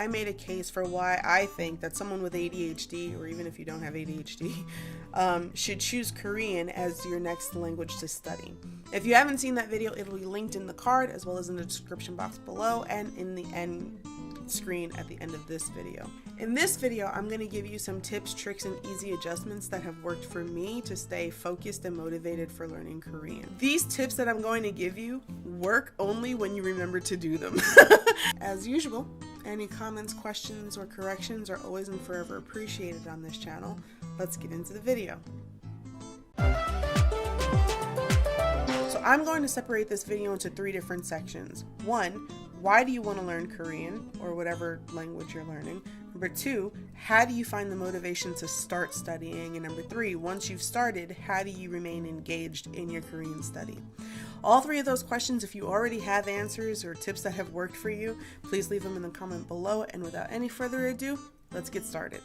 I made a case for why I think that someone with ADHD, or even if you don't have ADHD, should choose Korean as your next language to study. If you haven't seen that video, it'll be linked in the card as well as in the description box below and in the end screen at the end of this video. In this video, I'm going to give you some tips, tricks, and easy adjustments that have worked for me to stay focused and motivated for learning Korean. These tips that I'm going to give you work only when you remember to do them. As usual, any comments, questions, or corrections are always and forever appreciated on this channel. Let's get into the video. So I'm going to separate this video into 3 different sections. 1, why do you want to learn Korean, or whatever language you're learning? Number 2, how do you find the motivation to start studying? And number 3, once you've started, how do you remain engaged in your Korean study? All 3 of those questions, if you already have answers or tips that have worked for you, please leave them in the comment below. And without any further ado, let's get started.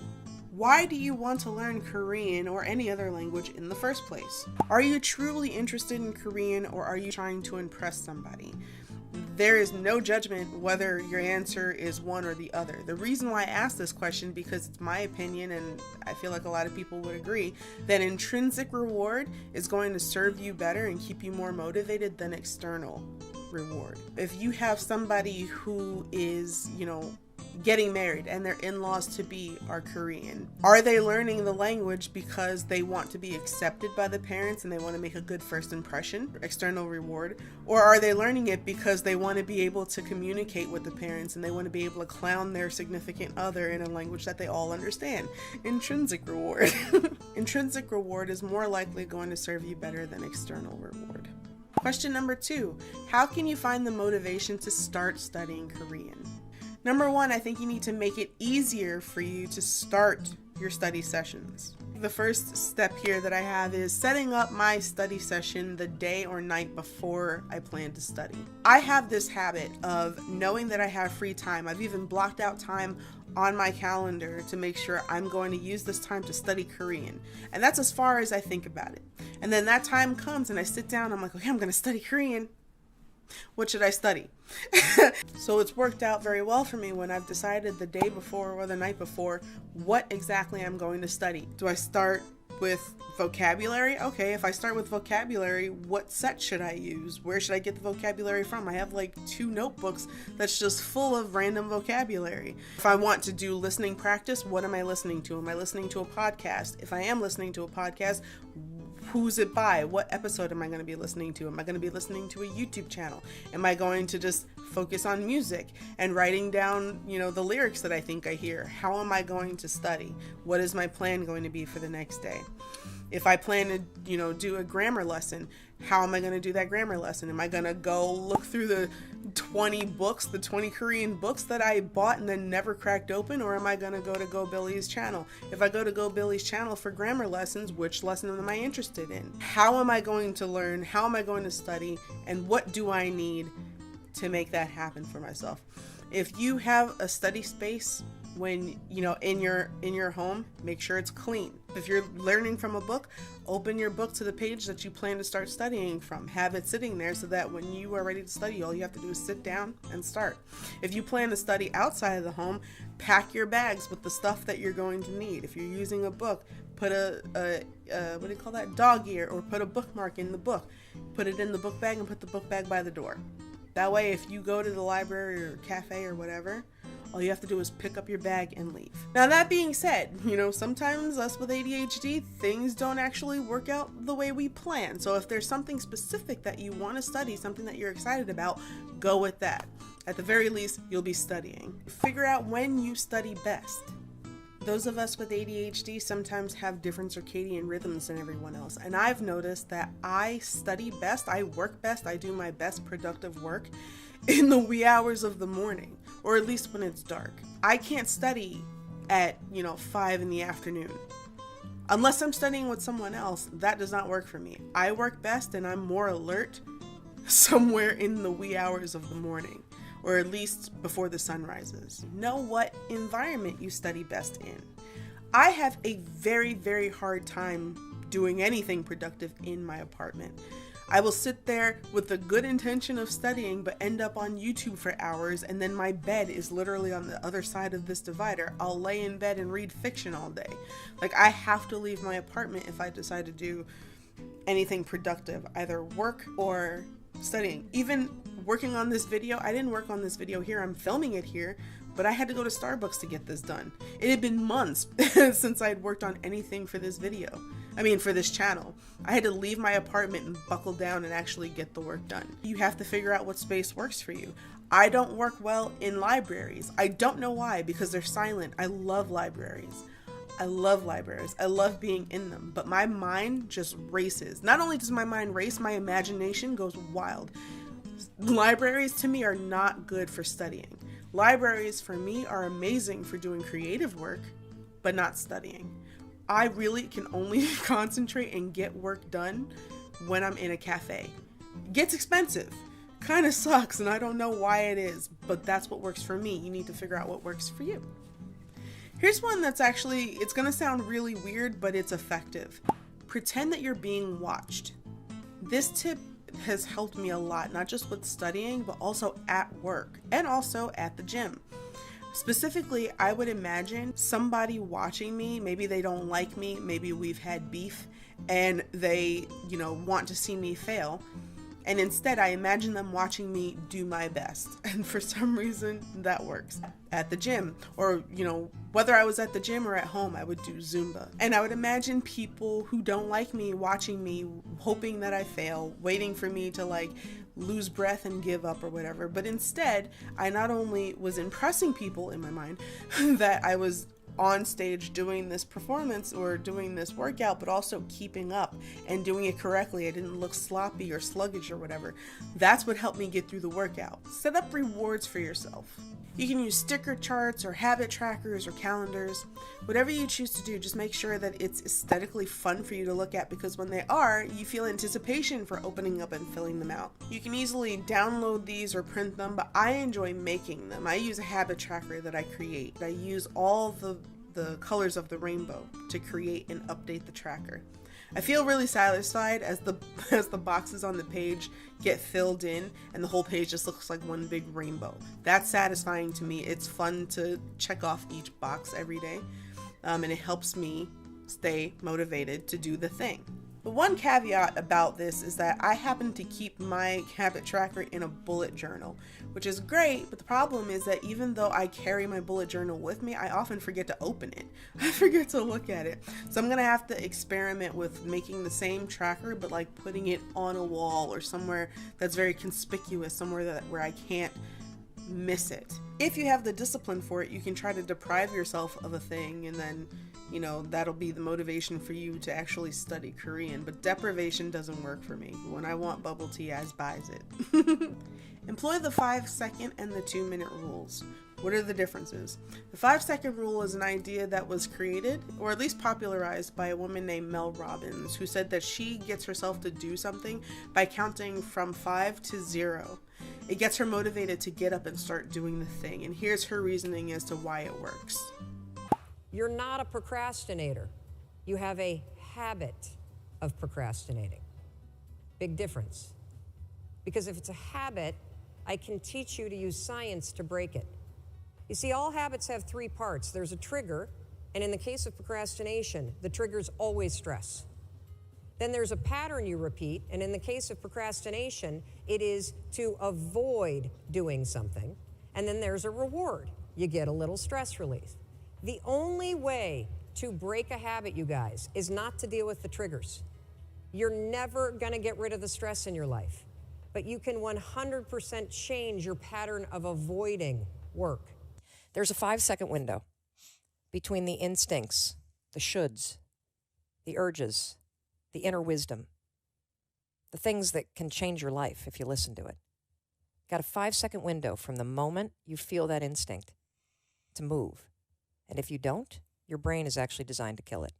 Why do you want to learn Korean or any other language in the first place? Are you truly interested in Korean, or are you trying to impress somebody? There is no judgment whether your answer is one or the other. The reason why I ask this question, because it's my opinion, and I feel like a lot of people would agree, that intrinsic reward is going to serve you better and keep you more motivated than external reward. If you have somebody who is, getting married and their in-laws to be are Korean, are they learning the language because they want to be accepted by the parents and they want to make a good first impression, external reward? Or are they learning it because they want to be able to communicate with the parents and they want to be able to clown their significant other in a language that they all understand? Intrinsic reward. Intrinsic reward is more likely going to serve you better than external reward. Question number 2, how can you find the motivation to start studying Korean? Number 1, I think you need to make it easier for you to start your study sessions. The first step here that I have is setting up my study session the day or night before I plan to study. I have this habit of knowing that I have free time. I've even blocked out time on my calendar to make sure I'm going to use this time to study Korean. And that's as far as I think about it. And then that time comes and I sit down, I'm like, okay, I'm going to study Korean. What should I study? So it's worked out very well for me when I've decided the day before or the night before what exactly I'm going to study. Do I start with vocabulary? Okay, if I start with vocabulary, what set should I use? Where should I get the vocabulary from? I have like 2 notebooks that's just full of random vocabulary. If I want to do listening practice, what am I listening to? Am I listening to a podcast? If I am listening to a podcast, who's it by? What episode am I going to be listening to? Am I going to be listening to a YouTube channel? Am I going to just focus on music and writing down, the lyrics that I think I hear? How am I going to study? What is my plan going to be for the next day? If I plan to, do a grammar lesson, how am I going to do that grammar lesson? Am I going to go look through the 20 books, the 20 Korean books that I bought and then never cracked open? Or am I going to go to Go Billy's channel? If I go to Go Billy's channel for grammar lessons, which lesson am I interested in? How am I going to learn? How am I going to study? And what do I need to make that happen for myself? If you have a study space when in your home, make sure it's clean. If you're learning from a book, open your book to the page that you plan to start studying from. Have it sitting there so that when you are ready to study, all you have to do is sit down and start. If you plan to study outside of the home, pack your bags with the stuff that you're going to need. If you're using a book, put a what do you call that, dog ear, or put a bookmark in the book. Put it in the book bag and put the book bag by the door. That way, if you go to the library or cafe or whatever, all you have to do is pick up your bag and leave. Now, that being said, sometimes us with ADHD, things don't actually work out the way we plan. So if there's something specific that you want to study, something that you're excited about, go with that. At the very least, you'll be studying. Figure out when you study best. Those of us with ADHD sometimes have different circadian rhythms than everyone else. And I've noticed that I study best, I work best, I do my best productive work in the wee hours of the morning, or at least when it's dark. I can't study at, 5 in the afternoon. Unless I'm studying with someone else, that does not work for me. I work best and I'm more alert somewhere in the wee hours of the morning, or at least before the sun rises. Know what environment you study best in. I have a very, very hard time doing anything productive in my apartment. I will sit there with the good intention of studying, but end up on YouTube for hours, and then my bed is literally on the other side of this divider. I'll lay in bed and read fiction all day. Like, I have to leave my apartment if I decide to do anything productive, either work or studying. Even working on this video, I didn't work on this video here, I'm filming it here, but I had to go to Starbucks to get this done. It had been months since I'd worked on anything for this video. For this channel. I had to leave my apartment and buckle down and actually get the work done. You have to figure out what space works for you. I don't work well in libraries. I don't know why, because they're silent. I love libraries. I love being in them, but my mind just races. Not only does my mind race, my imagination goes wild. Libraries to me are not good for studying. Libraries for me are amazing for doing creative work, but not studying. I really can only concentrate and get work done when I'm in a cafe. It gets expensive. Kind of sucks, and I don't know why it is, but that's what works for me. You need to figure out what works for you. Here's one that's actually, it's gonna sound really weird, but it's effective. Pretend that you're being watched. This tip has helped me a lot, not just with studying, but also at work and also at the gym. Specifically, I would imagine somebody watching me, maybe they don't like me, maybe we've had beef, and they, want to see me fail. And instead, I imagine them watching me do my best. And for some reason, that works. At the gym, or, whether I was at the gym or at home, I would do Zumba. And I would imagine people who don't like me watching me, hoping that I fail, waiting for me to lose breath and give up or whatever. But instead, I not only was impressing people in my mind that I was on stage doing this performance or doing this workout, but also keeping up and doing it correctly. I didn't look sloppy or sluggish or whatever. That's what helped me get through the workout. Set up rewards for yourself. You can use sticker charts or habit trackers or calendars. Whatever you choose to do, just make sure that it's aesthetically fun for you to look at, because when they are, you feel anticipation for opening up and filling them out. You can easily download these or print them, but I enjoy making them. I use a habit tracker that I create. I use all the colors of the rainbow to create and update the tracker. I feel really satisfied as the boxes on the page get filled in and the whole page just looks like one big rainbow. That's satisfying to me. It's fun to check off each box every day, and it helps me stay motivated to do the thing. The one caveat about this is that I happen to keep my habit tracker in a bullet journal, which is great, but the problem is that even though I carry my bullet journal with me, I often forget to open it. I forget to look at it. So I'm gonna have to experiment with making the same tracker, but putting it on a wall or somewhere that's very conspicuous, somewhere where I can't miss it. If you have the discipline for it, you can try to deprive yourself of a thing, and then that'll be the motivation for you to actually study Korean. But deprivation doesn't work for me. When I want bubble tea, I buys it. Employ the 5-second and the 2-minute rules. What are the differences? The 5-second rule is an idea that was created, or at least popularized, by a woman named Mel Robbins, who said that she gets herself to do something by counting from 5 to 0. It gets her motivated to get up and start doing the thing. And here's her reasoning as to why it works. You're not a procrastinator. You have a habit of procrastinating. Big difference. Because if it's a habit, I can teach you to use science to break it. You see, all habits have 3 parts. There's a trigger, and in the case of procrastination, the trigger's always stress. Then there's a pattern you repeat, and in the case of procrastination, it is to avoid doing something. And then there's a reward. You get a little stress relief. The only way to break a habit, you guys, is not to deal with the triggers. You're never gonna get rid of the stress in your life, but you can 100% change your pattern of avoiding work. There's a 5-second window between the instincts, the shoulds, the urges, the inner wisdom, the things that can change your life if you listen to it. Got a 5-second window from the moment you feel that instinct to move. And if you don't, your brain is actually designed to kill it.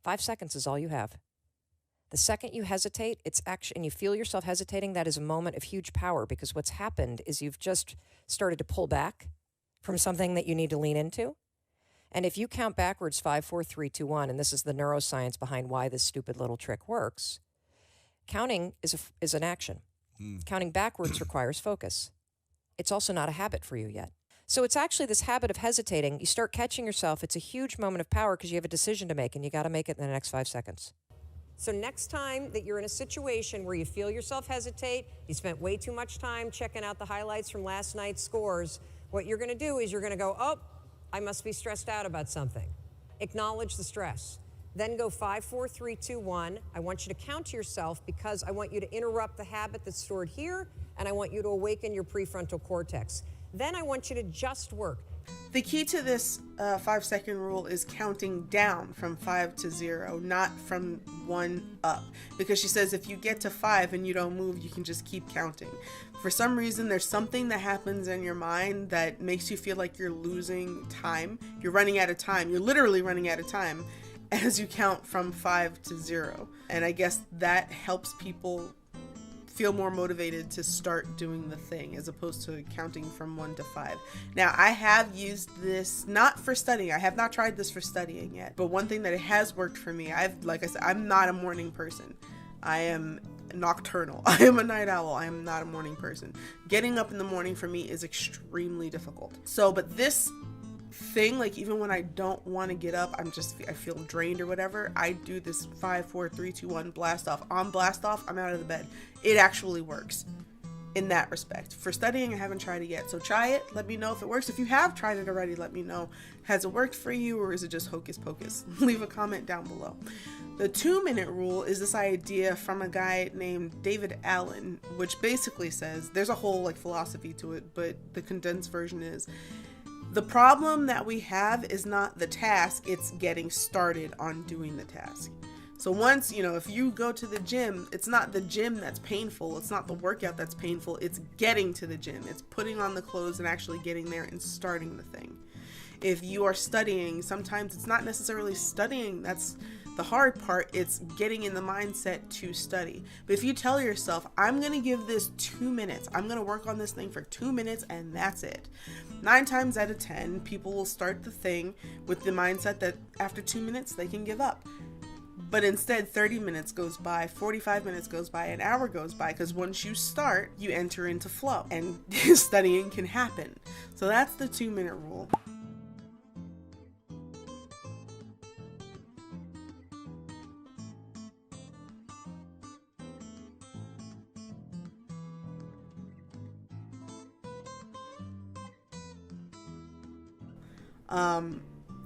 5 seconds is all you have. The second you hesitate, and you feel yourself hesitating, that is a moment of huge power, because what's happened is you've just started to pull back from something that you need to lean into. And if you count backwards 5, 4, 3, 2, 1, and this is the neuroscience behind why this stupid little trick works, Counting is an action. Counting backwards requires focus. It's also not a habit for you yet. So it's actually this habit of hesitating. You start catching yourself. It's a huge moment of power because you have a decision to make, and you got to make it in the next 5 seconds. So next time that you're in a situation where you feel yourself hesitate, you spent way too much time checking out the highlights from last night's scores, what you're going to do is you're going to go, oh, I must be stressed out about something. Acknowledge the stress. Then go 5, 4, 3, 2, 1. I want you to count to yourself because I want you to interrupt the habit that's stored here, and I want you to awaken your prefrontal cortex. Then I want you to just work. The key to this 5-second rule is counting down from 5 to 0, not from 1 up. Because she says if you get to 5 and you don't move, you can just keep counting. For some reason, there's something that happens in your mind that makes you feel like you're losing time. You're running out of time. You're literally running out of time as you count from 5 to 0. And I guess that helps people feel more motivated to start doing the thing as opposed to counting from 1 to 5. Now, I have used this not for studying. I have not tried this for studying yet, but one thing that it has worked for me, like I said, I'm not a morning person. I am nocturnal. I am a night owl. I am not a morning person. Getting up in the morning for me is extremely difficult. But this thing, like even when I don't want to get up, I feel drained or whatever, I do this 5, 4, 3, 2, 1 blast off. On blast off, I'm out of the bed. It actually works in that respect. For studying, I haven't tried it yet, so try it. Let me know if it works. If you have tried it already, let me know. Has it worked for you, or is it just hocus pocus? Leave a comment down below. The 2-minute rule is this idea from a guy named David Allen, which basically says, there's a whole philosophy to it, but the condensed version is, the problem that we have is not the task, it's getting started on doing the task. So once, if you go to the gym, it's not the gym that's painful, it's not the workout that's painful, it's getting to the gym. It's putting on the clothes and actually getting there and starting the thing. If you are studying, sometimes it's not necessarily studying that's the hard part, it's getting in the mindset to study. But if you tell yourself, I'm going to give this 2 minutes, I'm going to work on this thing for 2 minutes and that's it. 9 times out of 10, people will start the thing with the mindset that after 2 minutes, they can give up. But instead, 30 minutes goes by, 45 minutes goes by, an hour goes by, because once you start, you enter into flow and studying can happen. So that's the 2-minute rule.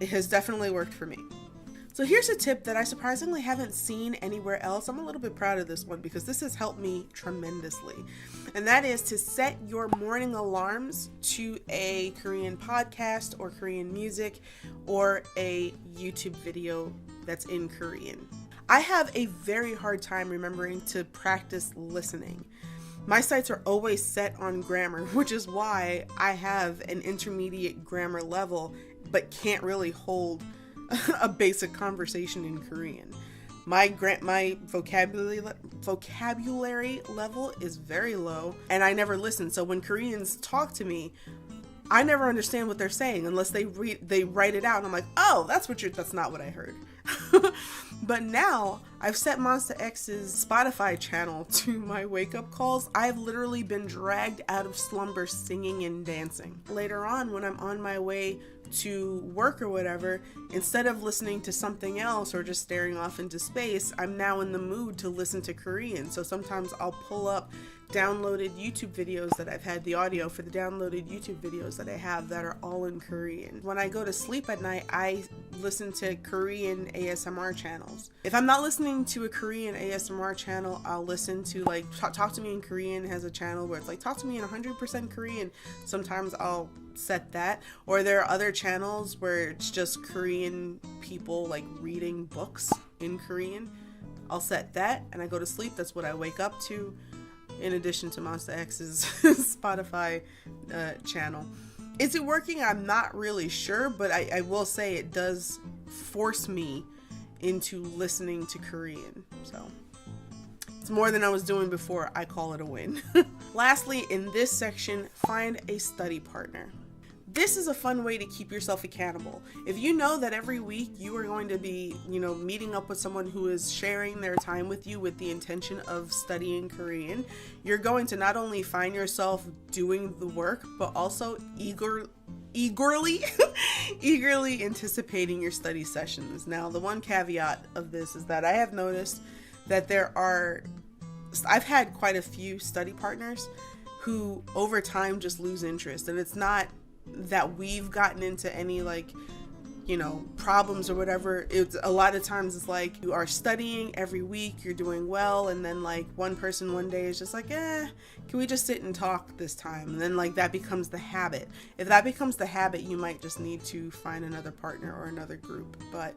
It has definitely worked for me. So here's a tip that I surprisingly haven't seen anywhere else. I'm a little bit proud of this one because this has helped me tremendously. And that is to set your morning alarms to a Korean podcast or Korean music or a YouTube video that's in Korean. I have a very hard time remembering to practice listening. My sights are always set on grammar, which is why I have an intermediate grammar level but can't really hold a basic conversation in Korean. My vocabulary level is very low, and I never listen. So when Koreans talk to me, I never understand what they're saying unless they write it out, and I'm like, oh, that's not what I heard. But now I've set Monsta X's Spotify channel to my wake-up calls. I've literally been dragged out of slumber singing and dancing. Later on, when I'm on my way to work or whatever, instead of listening to something else or just staring off into space, I'm now in the mood to listen to Korean. So sometimes I'll pull up downloaded YouTube videos that I've had, the audio for the downloaded YouTube videos that I have that are all in Korean. When I go to sleep at night, I listen to Korean ASMR channels. If I'm not listening to a Korean ASMR channel, I'll listen to Talk to Me in Korean has a channel where it's Talk to Me in 100% Korean. Sometimes I'll set that, or there are other channels where it's just Korean people reading books in Korean. I'll set that and I go to sleep. That's what I wake up to, in addition to Monsta X's Spotify channel. Is it working? I'm not really sure, but I will say it does force me into listening to Korean. So it's more than I was doing before. I call it a win. Lastly, in this section, find a study partner. This is a fun way to keep yourself accountable. If you know that every week you are going to be, meeting up with someone who is sharing their time with you with the intention of studying Korean, you're going to not only find yourself doing the work, but also eagerly anticipating your study sessions. Now, the one caveat of this is that I have noticed that I've had quite a few study partners who over time just lose interest, and it's not that we've gotten into any problems or whatever. It's a lot of times it's like you are studying every week, you're doing well, and then one person one day is just like, can we just sit and talk this time? And then that becomes the habit. If that becomes the habit, you might just need to find another partner or another group. But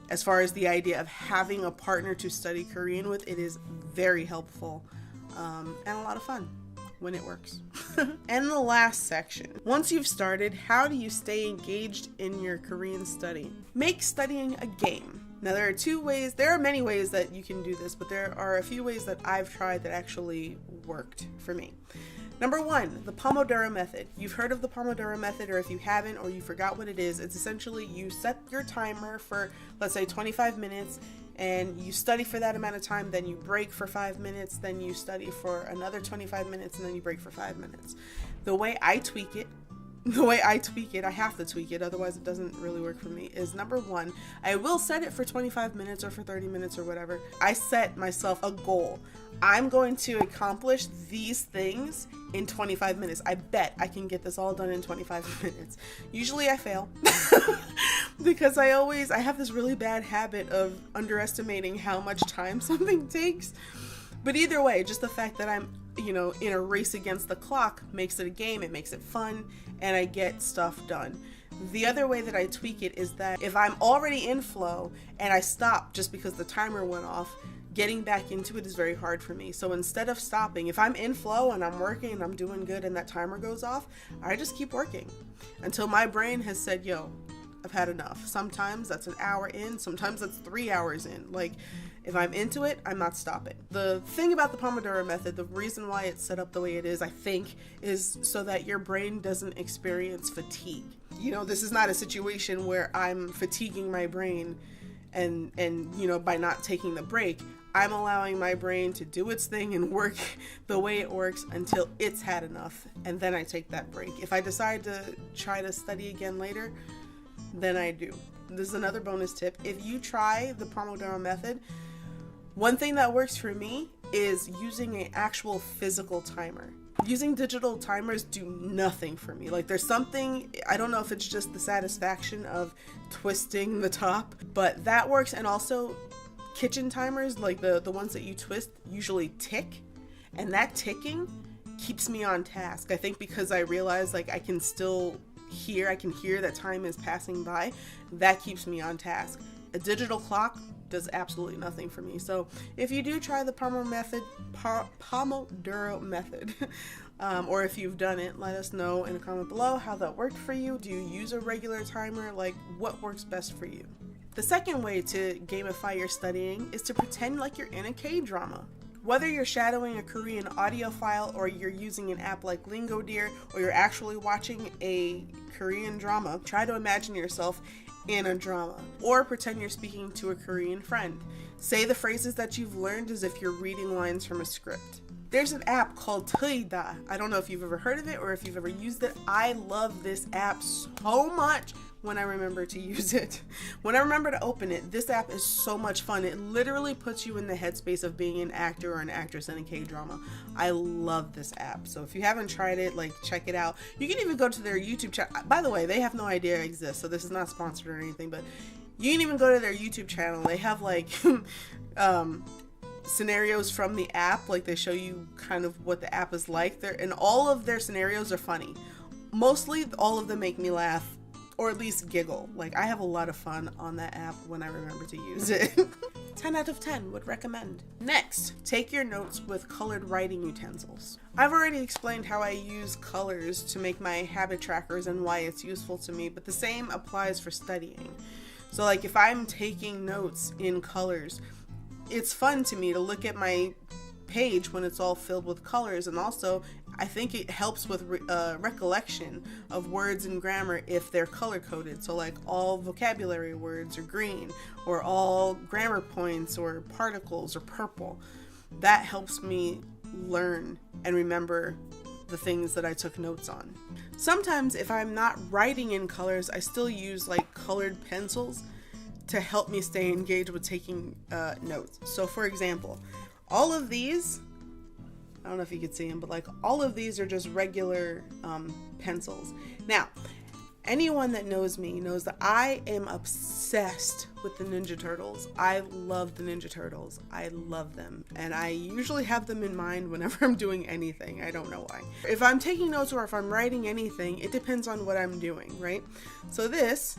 as far as the idea of having a partner to study Korean with, it is very helpful and a lot of fun when it works. And the last section, once you've started, how do you stay engaged in your Korean study? Make studying a game. Now, there are many ways that you can do this, but there are a few ways that I've tried that actually worked for me. Number 1, the Pomodoro method. You've heard of the Pomodoro method, or if you haven't, or you forgot what it is, it's essentially you set your timer for, let's say, 25 minutes, and you study for that amount of time, then you break for 5 minutes, then you study for another 25 minutes, and then you break for 5 minutes. The way I tweak it, I have to tweak it, otherwise it doesn't really work for me, is number 1, I will set it for 25 minutes or for 30 minutes or whatever. I set myself a goal. I'm going to accomplish these things in 25 minutes. I bet I can get this all done in 25 minutes. Usually I fail because I have this really bad habit of underestimating how much time something takes. But either way, just the fact that I'm, in a race against the clock makes it a game, it makes it fun, and I get stuff done. The other way that I tweak it is that if I'm already in flow and I stop just because the timer went off, getting back into it is very hard for me. So instead of stopping, if I'm in flow and I'm working and I'm doing good and that timer goes off, I just keep working until my brain has said, yo, I've had enough. Sometimes that's an hour in, sometimes that's 3 hours in. If I'm into it, I'm not stopping. The thing about the Pomodoro method, the reason why it's set up the way it is, I think, is so that your brain doesn't experience fatigue. This is not a situation where I'm fatiguing my brain and by not taking the break. I'm allowing my brain to do its thing and work the way it works until it's had enough, and then I take that break. If I decide to try to study again later, then I do. This is another bonus tip. If you try the Pomodoro method, one thing that works for me is using an actual physical timer. Using digital timers do nothing for me. There's something, I don't know if it's just the satisfaction of twisting the top, but that works. And also kitchen timers, the ones that you twist, usually tick, and that ticking keeps me on task. I think because I realize I can hear that time is passing by. That keeps me on task. A digital clock does absolutely nothing for me. So if you do try the Pomodoro method, or if you've done it, let us know in a comment below how that worked for you. Do you use a regular timer? What works best for you? The second way to gamify your studying is to pretend like you're in a K-drama. Whether you're shadowing a Korean audio file, or you're using an app like Lingodeer, or you're actually watching a Korean drama, try to imagine yourself in a drama, or pretend you're speaking to a Korean friend. Say the phrases that you've learned as if you're reading lines from a script. There's an app called adhd. I don't know if you've ever heard of it or if you've ever used it. I love this app so much when I remember to use it. When I remember to open it, this app is so much fun. It literally puts you in the headspace of being an actor or an actress in a K-drama. I love this app. So if you haven't tried it, check it out. You can even go to their YouTube channel. By the way, they have no idea I exist, so this is not sponsored or anything, but you can even go to their YouTube channel. They have scenarios from the app. They show you kind of what the app is like there, and all of their scenarios are funny. Mostly all of them make me laugh, or at least giggle. I have a lot of fun on that app when I remember to use it. 10 out of 10 would recommend. Next, take your notes with colored writing utensils. I've already explained how I use colors to make my habit trackers and why it's useful to me, but the same applies for studying. So if I'm taking notes in colors, it's fun to me to look at my page when it's all filled with colors, and also I think it helps with recollection of words and grammar if they're color coded. So like all vocabulary words are green, or all grammar points or particles are purple. That helps me learn and remember the things that I took notes on. Sometimes if I'm not writing in colors, I still use like colored pencils to help me stay engaged with taking notes. So for example, all of these, I don't know if you could see them, but like all of these are just regular pencils. Now, anyone that knows me knows that I am obsessed with the Ninja Turtles. I love the Ninja Turtles. I love them. And I usually have them in mind whenever I'm doing anything. I don't know why. If I'm taking notes or if I'm writing anything, it depends on what I'm doing, right? So this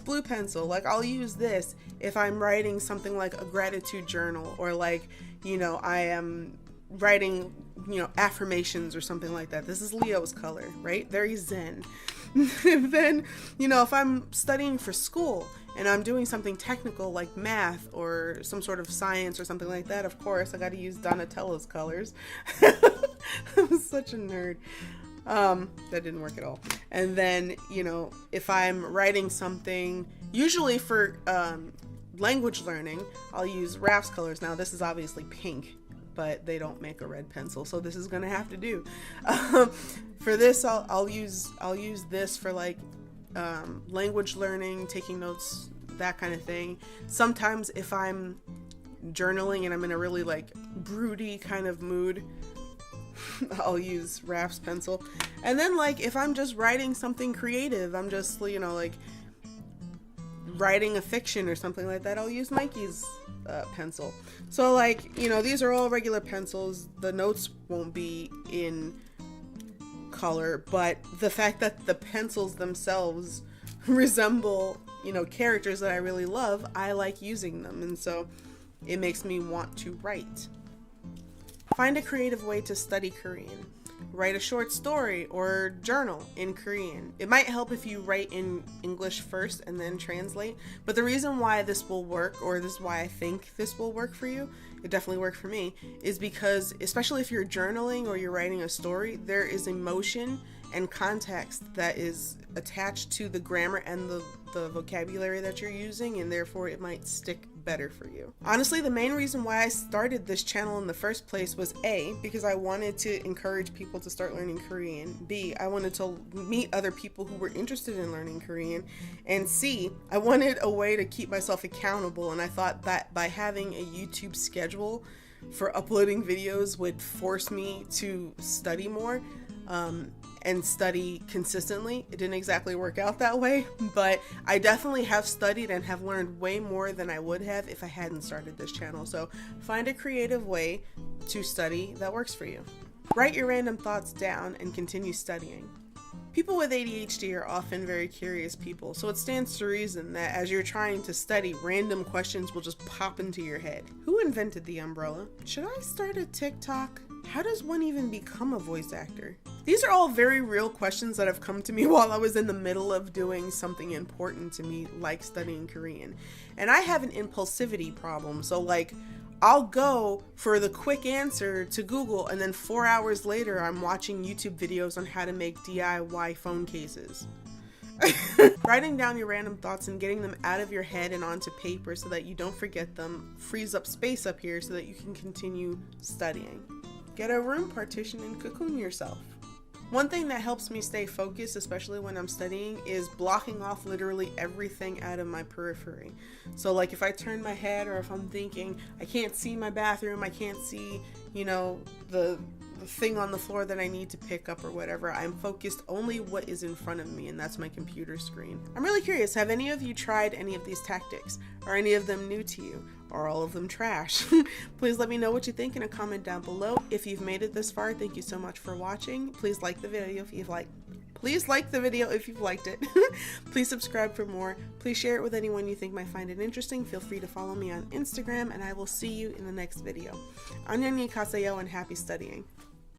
blue pencil, like I'll use this if I'm writing something like a gratitude journal, or like, you know, I am writing, you know, affirmations or something like that. This is Leo's color, right? Very zen. Then, you know, if I'm studying for school and I'm doing something technical like math or some sort of science or something like that, of course, I got to use Donatello's colors. I'm such a nerd. That didn't work at all. And then, you know, if I'm writing something, usually for language learning, I'll use Raph's colors. Now, this is obviously pink, but they don't make a red pencil, so this is gonna have to do. For this, I'll use this for like language learning, taking notes, that kind of thing. Sometimes if I'm journaling and I'm in a really like broody kind of mood, I'll use Raph's pencil. And then like if I'm just writing something creative, I'm just, you know, like writing a fiction or something like that, I'll use Mikey's pencil. So like, you know, these are all regular pencils. The notes won't be in color, but the fact that the pencils themselves resemble, you know, characters that I really love, I like using them, and so it makes me want to write. Find a creative way to study Korean. Write a short story or journal in Korean. It might help if you write in English first and then translate, but the reason why this will work, or this is why I think this will work for you, it definitely worked for me, is because especially if you're journaling or you're writing a story, there is emotion and context that is attached to the grammar and the vocabulary that you're using, and therefore it might stick better for you. Honestly, the main reason why I started this channel in the first place was A, because I wanted to encourage people to start learning Korean, B, I wanted to meet other people who were interested in learning Korean, and C, I wanted a way to keep myself accountable, and I thought that by having a YouTube schedule for uploading videos would force me to study more and study consistently. It didn't exactly work out that way, but I definitely have studied and have learned way more than I would have if I hadn't started this channel. So find a creative way to study that works for you. Write your random thoughts down and continue studying. People with ADHD are often very curious people, so it stands to reason that as you're trying to study, random questions will just pop into your head. Who invented the umbrella? Should I start a TikTok? How does one even become a voice actor? These are all very real questions that have come to me while I was in the middle of doing something important to me, like studying Korean. And I have an impulsivity problem, so like, I'll go for the quick answer to Google, and then 4 hours later I'm watching YouTube videos on how to make DIY phone cases. Writing down your random thoughts and getting them out of your head and onto paper so that you don't forget them frees up space up here so that you can continue studying. Get a room partition and cocoon yourself. One thing that helps me stay focused, especially when I'm studying, is blocking off literally everything out of my periphery. So like if I turn my head, or if I'm thinking, I can't see my bathroom, I can't see, you know, the thing on the floor that I need to pick up or whatever, I'm focused only what is in front of me, and that's my computer screen. I'm really curious, have any of you tried any of these tactics? Are any of them new to you? Are all of them trash? Please let me know what you think in a comment down below. If you've made it this far, thank you so much for watching. Please like the video if you've liked it. Please subscribe for more. Please share it with anyone you think might find it interesting. Feel free to follow me on Instagram, and I will see you in the next video. Annyeonghaseyo and happy studying.